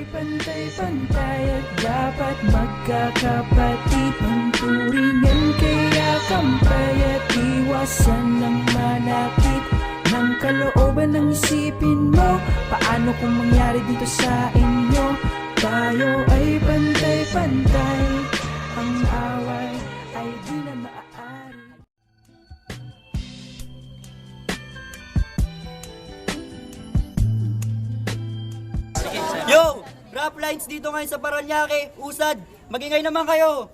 pantay-pantay at dapat magkakapatid ang turingan, kaya kampay at iwasan ng manakit ng kalooban ng isipin mo. Paano kung mangyari dito sa inyo? Tayo ay pantay-pantay, ang away ay di na maaari. Yo! Rap lines dito ngayon sa Paranaque, usad! Magingay naman kayo!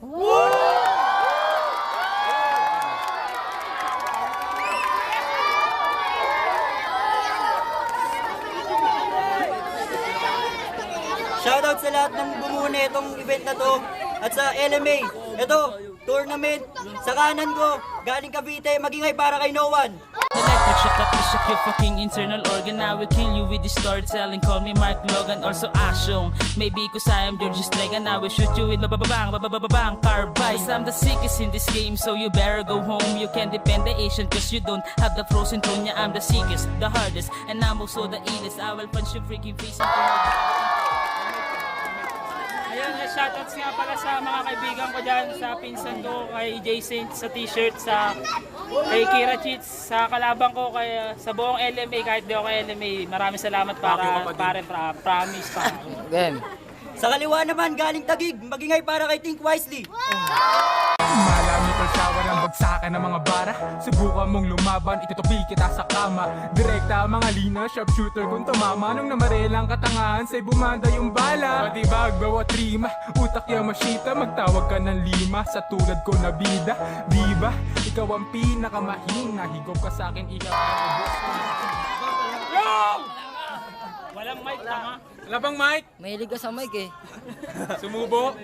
Shoutout sa lahat ng bumuo na itong event na to at sa LMA. Ito, tournament. Sa kanan ko, galing Cavite, magingay para kay no one. Electric shock up, shock your fucking internal organ. I will kill you with this storytelling. Call me Mark Logan, also Ashong. Maybe cause I am George Stregan. I will shoot you with bababang, bababang, carbide. I'm the sickest in this game, so you better go home. You can depend the Asian cause you don't have the frozen tone. Yeah, I'm the sickest, the hardest, and I'm also the illest. I will punch your freaking face into Ayun, shoutouts nga pala sa mga kaibigan ko dyan, sa pinsan ko, kay Jason sa t-shirt, kay Kira Cheats, sa kalaban ko, sa buong LMA, kahit di ako kay LMA, maraming salamat promise pa. Game. Sa kaliwa naman, galing Tagig, magingay para kay Think Wisely. Malami kang sawa ng bagsakan ng mga bara. Subukan mong lumaban, itutupi kita sa kama. Direkta mga lina, sharpshooter kung tumama. Nung namarelang katangahan, sa'y bumanda yung bala. Patibag, bawat rima, utak yung masita. Magtawag ka ng lima, sa tulad ko na bida. Diba, ikaw ang pinakamahina. Higop ka sa'kin, ikaw ang ubos. Yo! Walang mic, tama? Wala bang mic? Mahilig ka sa mic eh. Sumubo?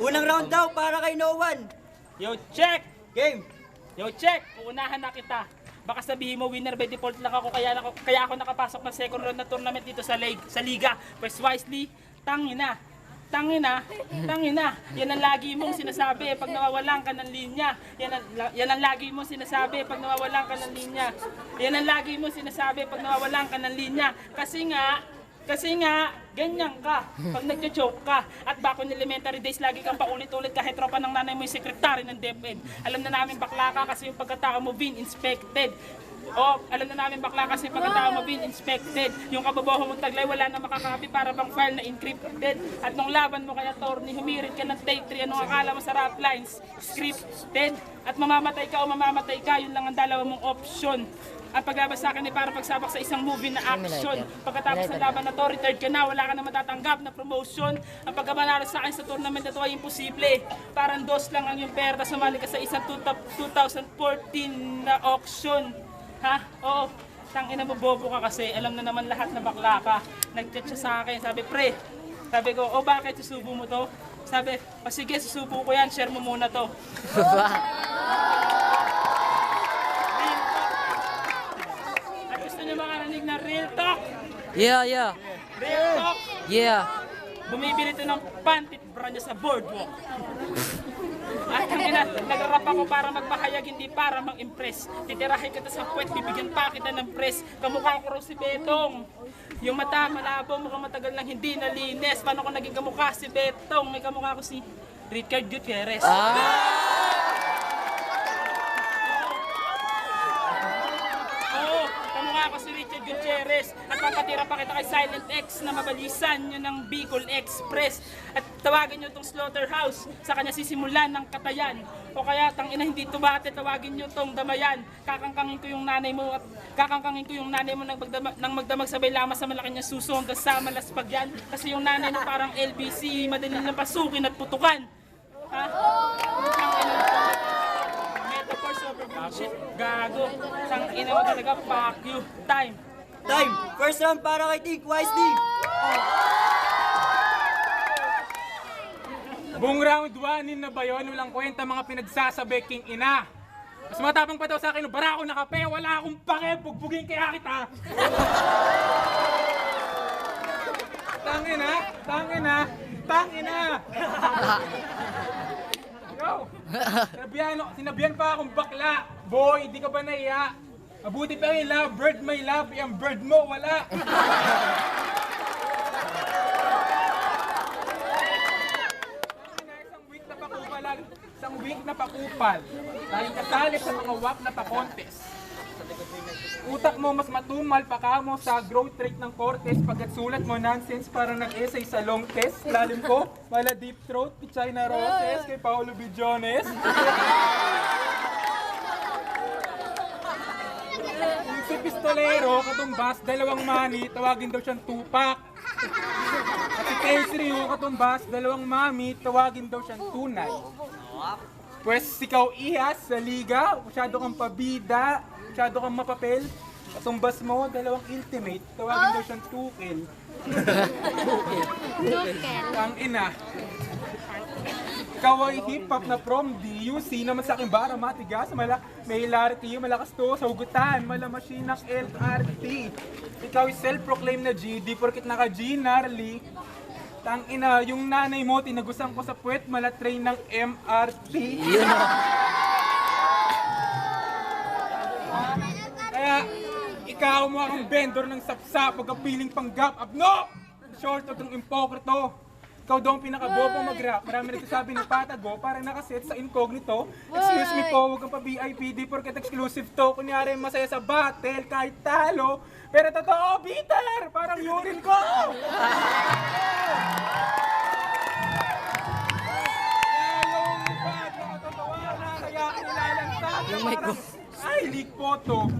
Unang round daw para kay no one. Yo, check! Game! Yo, check! Uunahan na kita. Baka sabihin mo, winner by default lang ako, kaya ako nakapasok ng second round na tournament dito sa Liga. Pues Wisely, tangina. Yan ang lagi mong sinasabi pag nawawalan ka ng linya. Yan ang lagi mong sinasabi pag nawawalan ka ng linya. Yan ang lagi mong sinasabi pag nawawalan ka ng linya. Kasi nga, ganyan ka pag nagjo-joke ka. At back in elementary days, lagi kang paulit-ulit kahit tropa ng nanay mo yung sekretary ng DepEd. Alam na namin bakla ka kasi yung pagkatao mo being inspected. Alam na namin bakla kasi pagkatao mo being inspected. Yung kababaho mong taglay, wala na makakapi para bang file na encrypted. At nung laban mo kaya attorney, humirit ka ng take 3. Anong akala mo sa rap lines? Scripted. At mamamatay ka o mamamatay ka, yun lang ang dalawa mong option. Ang paglabas sa akin ay para pagsabak sa isang movie na action. Pagkatapos ng laban na to, retired ka na, wala ka na matatanggap na promotion. Ang pagkamanalo sa akin sa tournament na to ay imposible. Parang dos lang ang yung pera, sumali ka sa isang 2014 na auction. Ha? Oo. Tangina mo, bobo ka kasi. Alam na naman lahat na bakla ka. Nag-chat siya sa akin, sabi, pre. Sabi ko, bakit susubo mo to? Sabi, sige, susubo ko yan, share mo muna to. Makarinig na real talk. Yeah. Real talk. Yeah. Bumibili ito ng pantit bra niya sa boardwalk. At nag-rap ako para magpahayag, hindi para mag-impress. Titirahin kita sa puwet, bibigyan pa kita ng press. Kamukha ko raw si Betong. Yung mata malabo, mukhang matagal lang hindi nalinis. Paano ko naging kamukha si Betong? May kamukha ko si Richard Gutierrez. Ako si Richard Gutierrez at papatira pa kita kay Silent X na mabalisan nyo ng Bicol Express at tawagin nyo itong Slaughterhouse, sa kanya sisimulan ng katayan o kaya tangina hindi tubate, tawagin nyo itong Damayan. Kakangkangin ko yung nanay mo nang magdamag sabay lamang sa malaki niya suso hanggang sa malaspagyan kasi yung nanay mo parang LBC, madaling lang pasukin at putukan. Ha? Shit, gago. Sang ina mo talaga, fuck you. Time. First round para kay Think Wisely. Buong round 1 na ba yun? Walang kwenta mga pinagsasabi king ina. Mas matapang pa daw sa akin, bara ako na kape, wala akong pake, bugbugin kaya kita. Tangina. Go! Sinabihan pa akong bakla. Boy, di ka ba naiya? Mabuti pa yung love bird, may love. Yung bird mo, wala. na pakupal. Dahil kasali sa mga wak na pa-contest. Utak mo mas matumal pa ka mo sa growth rate ng cortes pagkat sulat mo nonsense para nag-essay sa long test. Lalim ko, mala deep throat, pichay na roses kay Paolo Billones. Yung si Pistolero, katumbas, dalawang mani, tawagin daw siyang tupak. At si Tesri, yung katumbas, dalawang mami, tawagin daw siyang tunay. Pwes ikaw ihas sa liga, masyado kang pabida, masyado kang mapapel. Katumbas mo, dalawang ultimate, tawagin daw siyang tukil. Ang ina. Ikaw ay hip-hop na from DUC naman sa aking bara matigas, may hilarity, malakas to sa hugutan, machine ng LRT. Ikaw ay self-proclaimed na G, di porkit naka-G, gnarly. Tang ina, yung nanay mo, tinagusan ko sa puwet, train ng MRT. Kaya, ikaw mo ang vendor ng sapsap, pagkapiling panggap, abno! Short of ng impokrito. Ikaw daw ang pinakabobong mag-rap. Marami nagsasabi ng patago, parang nakaset sa incognito. Excuse me po, huwag kang pa-VIP, di porket exclusive to. Kunyari masaya sa battle, kahit talo. Pero totoo, bitter! Parang urine ko! Yung mic ko. Ay, leak photo.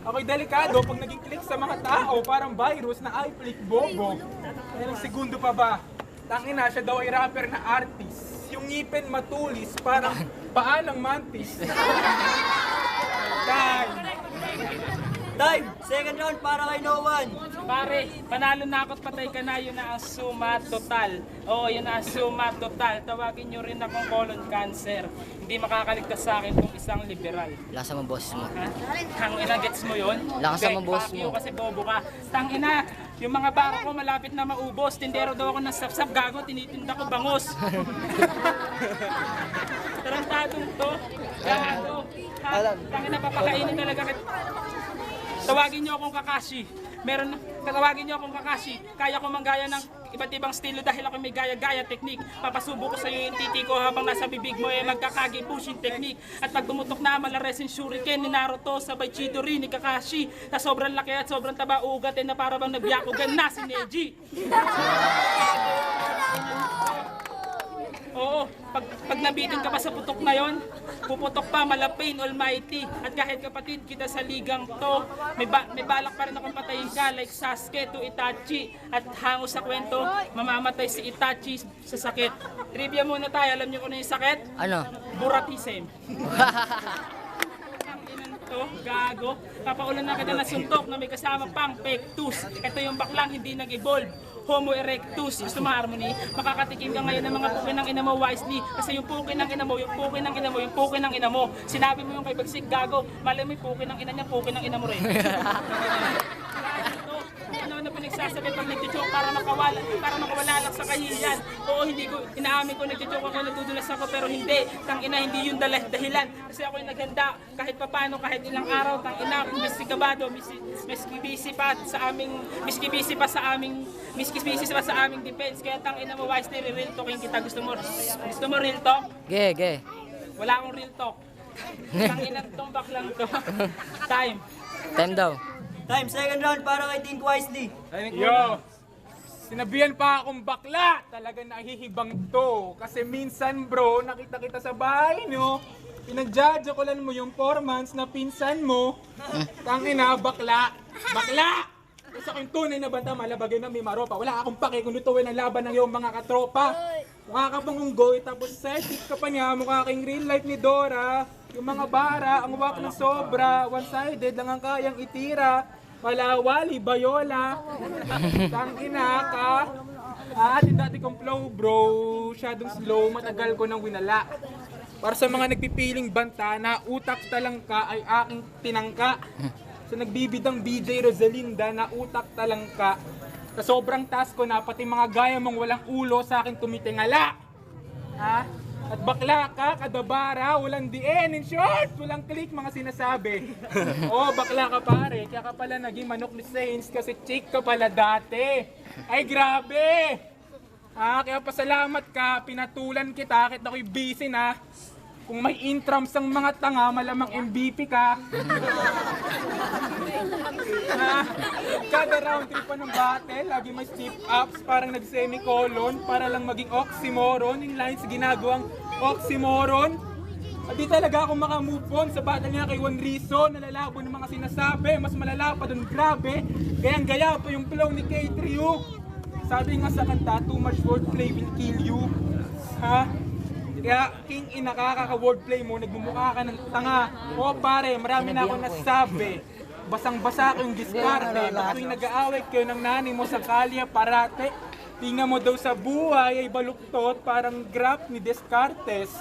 Ako'y delikado pag naging click sa mga tao, parang virus na ay click bobo. Ilang segundo pa ba? Tangina, siya daw ay rapper na artist. Yung ngipin matulis, parang paa ng mantis. Time! Second round para kay no one. Pare, panalo na ako't patay ka na, yun na ang suma total. Oo, yun na ang suma total. Tawagin nyo rin akong colon cancer. Hindi makakaligtas sa akin kung isang liberal. Lasa mo boses mo. Ha? Tangina, gets mo yun? Lakas Hindi, naman, boss fuck mo. you kasi bobo ka. Tangina, yung mga baka ko malapit na maubos. Tindero daw ako ng sap-sap, gago, tinitinda ko bangos. Tarantadong to. Gago. Tangina, papakainin talaga kita. Tawagin niyo akong Kakashi. Tawagin niyo akong Kakashi. Kaya ko manggaya ng iba't ibang estilo dahil ako may gaya-gaya technique. Papasubo ko sa iyo yung titi ko habang nasa bibig mo magkakagi pushing technique. At pag bumutok na malaresin shuriken ni Naruto sabay Chidori ni Kakashi. Na sobrang laki at sobrang taba ugat na para bang nagbiyakugan na si Neji. Oo, pag nabitin ka pa sa putok na yon, puputok pa Malapain Almighty. At kahit kapatid kita sa ligang to, may balak pa rin akong patayin ka like Sasuke to Itachi. At hango sa kwento, mamamatay si Itachi sa sakit. Trivia muna tayo, alam niyo kung ano yung sakit? Ano? Buratism. To, gago. Papaulan na kita na suntok na may kasama pang pectus. Ito yung baklang hindi nag-evolve. Homo erectus. Gusto mo harmony? Makakatikim ka ngayon ng mga pukin ng ina mo wisely. Kasi yung pukin ng ina mo, yung pukin ng ina mo, yung pukin ng ina mo. Sinabi mo yung kay Bagsik, gago. Malay mo yung pukin ng ina niya, pukin ng ina mo rin. Ano na pinagsasabi pag nagtijoke para makawala lang sa kahihiyan. Oo, hindi ko, inaamin ko nagtijoke ako, nadudulas ako, pero hindi. Tangina, hindi yung dahilan. Kasi ako yung naghanda kahit papano, kahit ilang araw, tangina, miski kabado, miski busy pa sa aming defense. Kaya tangina mo, wise na real talking kita. Gusto mo real talk? Ge. Wala akong real talk. Tangina, tumbak lang to. Time. Time daw. Time, second round para kay Think Wisely. Yo! Sinabihan pa akong bakla! Talaga nahihibang to. Kasi minsan bro, nakita kita sa bahay nyo. Pinagjajakulan mo yung 4 months na pinsan mo. Tangina, bakla! Bakla! Gusto ko yung tunay na banta, malabagay na may maropa. Wala akong pake kung lutuin ang laban ng iyong mga katropa. Mukha ka pang unggoy, tapos setik ka pa niya, mukha kang real life ni Dora. Yung mga bara, ang wak ng sobra, one-sided lang ang kayang itira. Palawali, bayola. Tangina ka. Yung dati kong flow bro, masyadong slow, matagal ko nang winala. Para sa mga nagpipiling banta na utak talang ka ay aking tinangka. Sa nagbibidang BJ Rosalinda na utak talang ka. Sa sobrang task ko na pati mga gaya mong walang ulo sa akin tumitingala. Ha? At bakla ka, kadabara, walang DN, in short, walang click mga sinasabi. Oh, bakla ka pare, kaya ka pala naging manok ni Saints kasi chick ka pala dati. Ay, grabe! Kaya pasalamat ka, pinatulan kita, kahit ako'y busy na. Kung may intrams ang mga tanga, malamang MVP ka. Kada round trip pa ng battle, lagi may step ups, parang nag-semicolon, para lang maging oxymoron. Yung lines ginagawang oxymoron. Di talaga ako makamove on sa battle niya kay One Reason. Nalalabo ng mga sinasabi, mas malala pa doon, grabe. Gayang-gaya pa yung flow ni K3U. Sabi nga sa kanta, too much wordplay will kill you. Ha? Kaya king ina, kakaka-wordplay mo, nagmumukha ka ng tanga. O pare, marami na ako nasabi. Basang-basa ko yung diskarte. Baka tuwing nag-aaway kayo ng nanay mo sa kalya parate. Tingnan mo daw sa buhay ay baluktot, parang graph ni Descartes.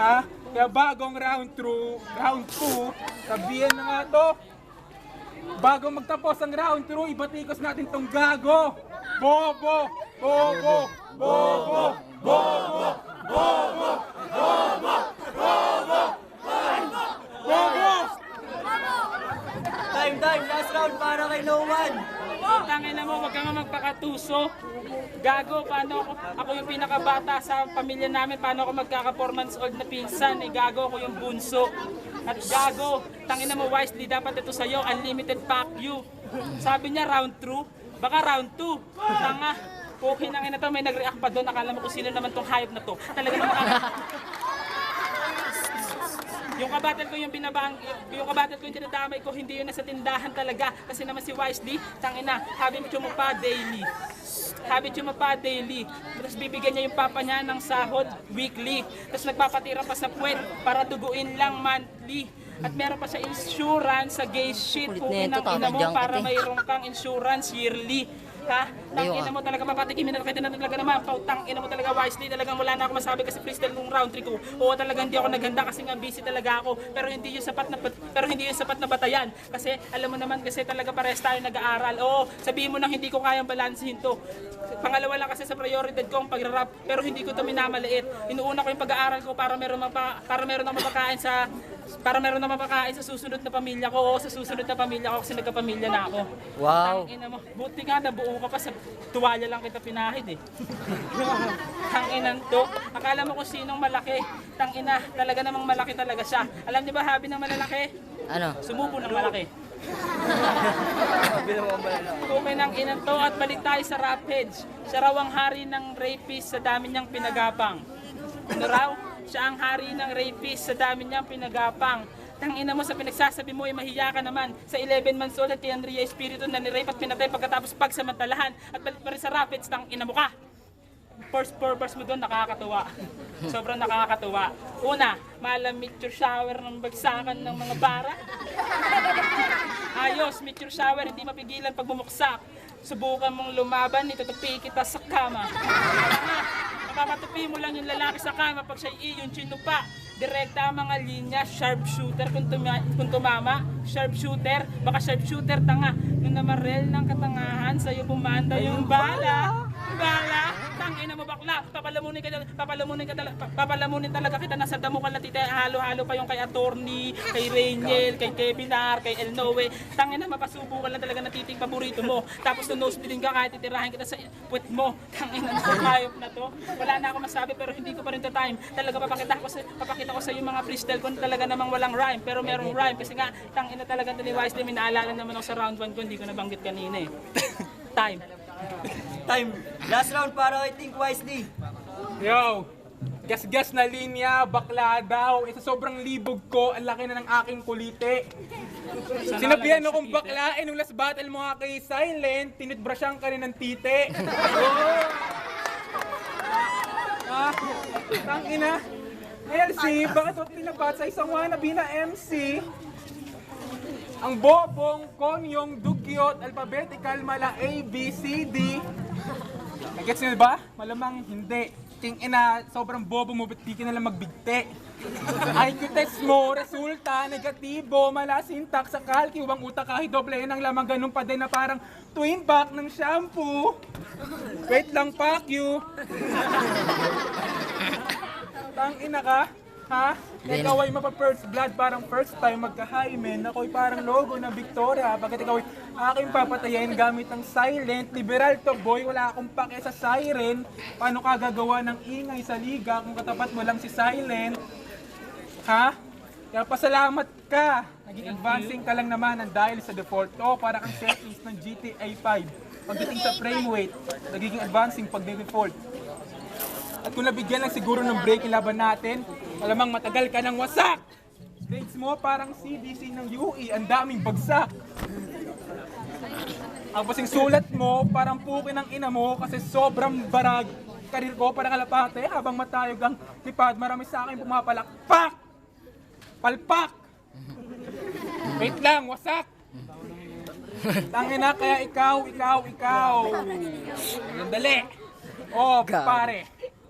Ha? Kaya bagong round 2, sabihin na nga to. Bago magtapos ang round 2, ibatikos natin tong gago. Bobo! Bobo! Bobo! Bobo! Bobo! Bobo! Bobo! Bobo! Time, last round para kay No One. Tangin na mo, wag ka nga magpakatuso. Gago, paano ako yung pinakabata sa pamilya namin, paano ako magkaka-4 months old na pinsan, gago ako yung bunso. At gago, tangin na mo wisely, dapat ito sa'yo, unlimited pack you. Sabi niya round 2, baka round 2. Tanga, okay na nga na to, may nag-react pa doon, akala mo kung sino naman tong hayop na to. Talaga naman yung kabatal ko yung kabatal ko yung dinadamay ko, hindi yun nasa tindahan talaga. Kasi naman si Wisely, tangina, habit mo pa daily. Habit mo pa daily. Tapos bibigyan niya yung papa niya ng sahod weekly. Tapos nagpapatira pa sa puwet para duguin lang monthly. At meron pa sa insurance sa gay shit. Kulit Pukin na ito, ng ina mo tama, para junket eh. mayroon kang insurance yearly. Ha? Tangina mo talaga, papatikimin na kita na talaga naman. Pautangina mo talaga Wisely. Talagang wala na ako masabi kasi freestyle nung round 3 ko. Oo, talagang hindi ako naghanda kasi nga busy talaga ako. Pero hindi yung sapat na batayan. Kasi alam mo naman kasi talaga pares tayo nag-aaral. Oo, sabihin mo nang hindi ko kayang balansehin to. Pangalawa lang kasi sa prioridad ko ang pag-rap, pero hindi ko to minamaliit. Inuuna ko yung pag-aaral ko para meron akong mapakain sa susunod na pamilya ko. Oo, sa susunod na pamilya ko kasi nagkapamilya na ako. Wow. Tangina mo, buti nga nabuo ka pa sa tuwalya lang kita pinahid eh. Tanginan to, akala mo kung sinong malaki. Tangina, talaga namang malaki talaga siya. Alam niyo ba habi ng malalaki? Ano? Sumubo ng malaki. Kumin ang inan to at balik tayo sa Rampage. Siya raw ang hari ng rapist sa dami niyang pinagapang. Ano raw? Siya ang hari ng rapist sa dami niyang pinagapang. Tangina mo sa pinagsasabi mo ay mahiya ka naman. Sa 11 months old at Andrea Espiritu na nirape at pinatay pagkatapos pagsamantalahan. At balik pa rin sa Rapids, tangina mo ka. First four verse mo doon, nakakatuwa. Sobrang nakakatuwa. Una, malamig your shower ng bagsakan ng mga bara. Ayos, meet your shower, hindi mapigilan pag bumuksak. Subukan mong lumaban, itutupi kita sa kama. Mapapatupi mo lang yung lalaki sa kama pag siya'y iyon chinupa. Direkta ang mga linya, sharpshooter kung tumama, sharpshooter, baka sharpshooter tanga. Nung namarel ng katangahan, sa'yo bumanda yung bala. Tangina mo bakla, papalamunin talaga kita, nasa damo ka lang tita, halo-halo pa yung kay attorney, kay Rangel, kay Kevinar, kay El Noe. Tangina, mapasubo ka lang talaga na titing paborito mo. Tapos to nose bleeding ka kahit titirahin kita sa puwet mo. Tangina na hayop na to. Wala na ako masabi pero hindi ko pa rin to time. Talaga papakita ko sa yung mga freestyle ko talaga namang walang rhyme, pero merong rhyme kasi nga tangina talaga to ni Wisely, may naalala naman ako sa round 1 ko, hindi ko nabanggit kanina eh. Time. Last round para kay Think Wisely. Yo! Gas-gas na linya, bakla daw. Sa sobrang libog ko, ang laki na ng aking kulite. Sinabihan akong bakla, nung last battle mo nga kay Silent, tinitbrushan ka rin ng tite. Oh! Tangina. LC, bakit ito tinapat sa isang wannabe na MC? Ang bobong, konyong, dugyot, alphabetical, mala A, B, C, D. Nagets nyo ba? Malamang hindi. King ina, sobrang bobo mo, ba't di ka nalang magbigte? IQ test mo, resulta, negatibo, mala syntax sa calci, ubang utak kahit doble ng lamang ganun pa din na parang twin pack ng shampoo. Wait lang, fuck you. Tang ina ka? Ha? Ikaw ay mapa-first blood, parang first time magka-hymen. Ako'y parang logo ng Victoria. Bakit ikaw ay aking papatayin gamit ng silent. Liberal to boy, wala akong pake sa siren. Paano ka gagawa ng ingay sa liga kung katapat mo lang si silent? Ha? Kaya pasalamat ka. Naging advancing ka lang naman ang dahil sa default ko para kang settings ng GTA 5. Pagdating sa frame rate, nagiging advancing pag default. At kung nabigyan lang siguro ng break yung laban natin, malamang matagal ka ng wasak. Grades mo parang CDC ng UE, ang daming bagsak. Ang pasing sulat mo, parang pukin ng ina mo kasi sobrang barag. Karir ko parang kalapate, habang matayog ang lipad, marami sa akin pumapalakpak! Palpak! Wait lang, wasak! Tangina, kaya ikaw. Dali! Oh, pare,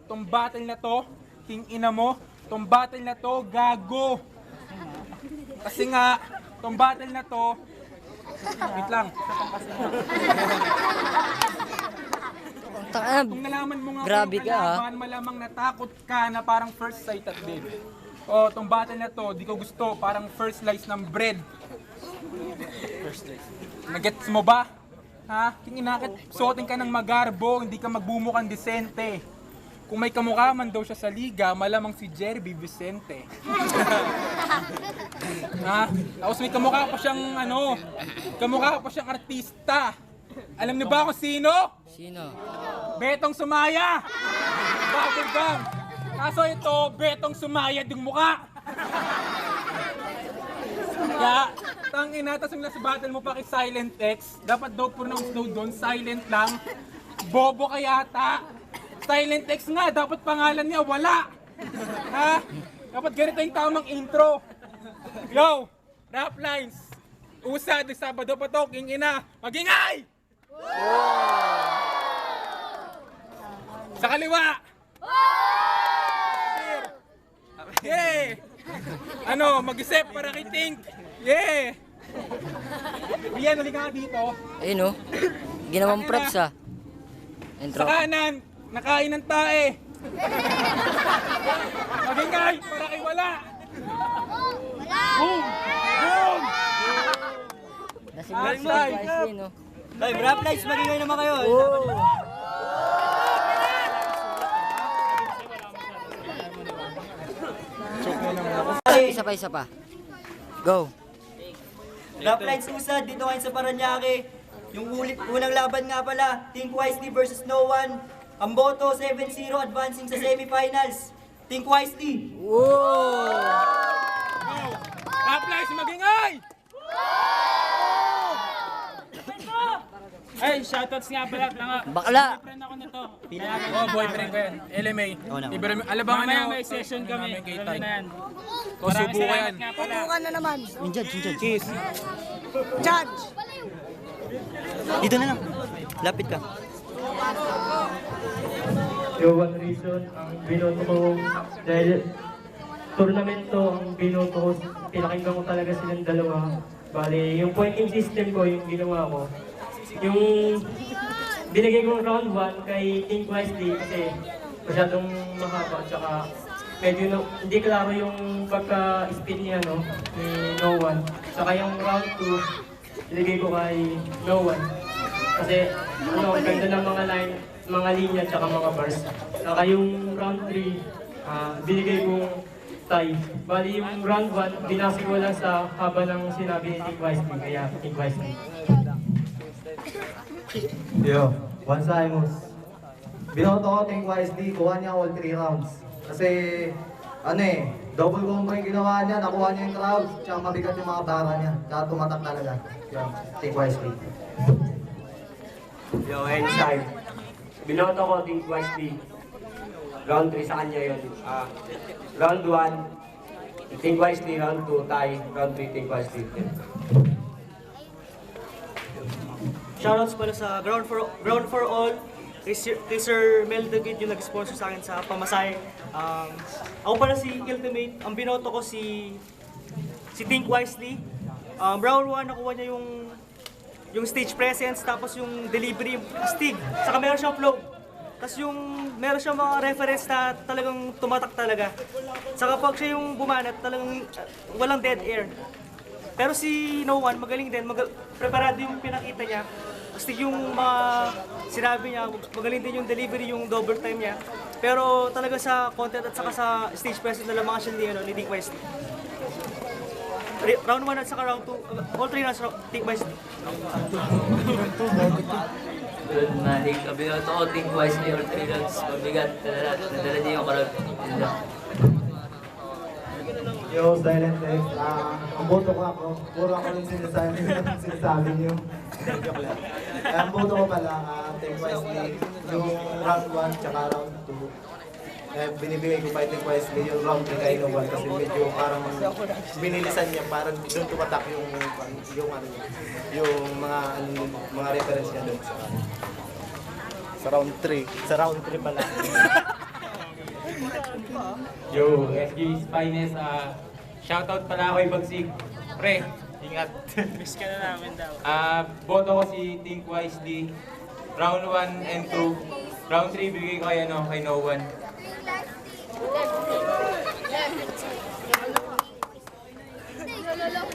tong battle na to, king ina mo, tong battle na to, gago! Kasi nga, tong battle na to, wait lang. Kung nalaman mo nga Grabe kung ka, ha? kalaban, malamang natakot ka na parang first sight at dead. Oh, tong battle na to, di ko gusto, parang first slice ng bread. Nagets mo ba? Ha? Kinginakit, suotin ka ng magarbo, hindi ka magbumukang desente. Kung may kamukha man daw siya sa liga, malamang si Jerby Vicente. Ha? Tapos may kamukha pa siyang artista. Alam niyo ba kung sino? Sino? Betong Sumaya! Bubble gum! Kaso ito, Betong Sumaya yung mukha! Kaya, tangina, tas yung nasa battle mo pa kay Silent X, dapat daw pronounce daw doon, silent lang. Bobo ka yata! Silent X nga, dapat pangalan niya, wala! Ha? Dapat ganito yung tamang intro. Yo! Rap lines! Usad, Sabado pa to, king ina, magingay! Sa kaliwa! Yeah! Ano, mag-isip para kay Tink! Yeah! Rian, halika nga dito. Ayun oh. Ginawang props ah. Intro. Sa kanan, nakain ng tae. Magingay para kay wala. Boom! Boom! Nasimula si Outside. Wisely no. Ay, rap lights, magingay naman kayo. Isa pa. Go. Rap lights usad, dito ngayon sa Paranaque. Yung unang laban nga pala, Think Wisely versus No One. Ang boto, 7-0, advancing sa semifinals. Think Wisely. Rap lines, magingay! Ay, shoutouts nga pala. Bakla. Friend ako nito. Oh, boyfriend ko yan. LMA. Alabangan Mamaya nyo. may session kami. Kay Alam Tay. na yan. O, subo ko yan. Nga pala. Kiss. Dito na lang. Lapit ka. Yung one reason, ang binoto ko, dahil tournament to, ang binoto ko, pinakinggan ko talaga silang dalawa. Bali, yung pointing system ko, yung ginawa ko, yung binigay kong round 1 kay Think Wisely kasi masyadong mahaba, tsaka medyo hindi klaro yung pagka-spin niya, no, ni No One. Tsaka yung round 2, binigay ko kay No One. Kasi, ang ganda ng mga linya tsaka mga bars. Saka yung round 3, binigay kong tie. Bali yung round 1, binasi ko lang sa haba ng sinabi ni Think Wisely, kaya Think Wisely. Yo, Juan Simons. Binoto ko Think Wisely, kuha niya all 3 rounds. Kasi, double combo yung ginawa niya, nakuha niya yung crowd, tsaka mabigat yung mga bara niya. Tsaka tumatak talaga. Yo, Think Wisely. Yo, N-Side. Binoto ko Think Wisely. Round 3 sa kanya yun. Round 1, Think Wisely. Round 2, tie. Round 3, Think Wisely. Shoutouts pala sa Ground for All, kay Sir Mel David yung nag-sponsor sa akin sa pamasahe. Ako pala si Ultimate, ang binoto ko si Think Wisely. Round 1, nakuha niya yung stage presence, tapos yung delivery, yung stig, saka meron siyang flow. Tapos meron siyang mga reference na talagang tumatak talaga. Saka pag siya yung bumanat, talagang walang dead air. Pero si No One, magaling din, preparado yung pinakita niya. Astig yung mga sinabi niya, magaling din yung delivery, yung double time niya. Pero talaga sa content at saka sa stage presence na lamang siya ni Team Quest. Round 1 at saka round 2, all 3 rounds Team Quest. Tulad na, binoto ko, think wisely or 3 rounds. Mabigat, nadala niya yung crowd. Yun lang. Yo, Silent X. Ang boto ko ako. Puro ako rin sinasabi niyo. Joke lang. Ang boto ko pala, Think Wisely, yung round 1 tsaka round 2. Binibigay ko Fighting Wisely yung round 3 kay Novan kasi medyo parang binilisan niya, parang doon tumatak yung mga reference niya doon sa round 3. Sa round 3 pala. Yo, SG's finest, shoutout pala ako kay Bagsig. Pre, ingat. Miss ka na namin daw. Boto ko si Think Wisely. Round 1 and 2. Round 3 bigay ko kay No One. Lolo.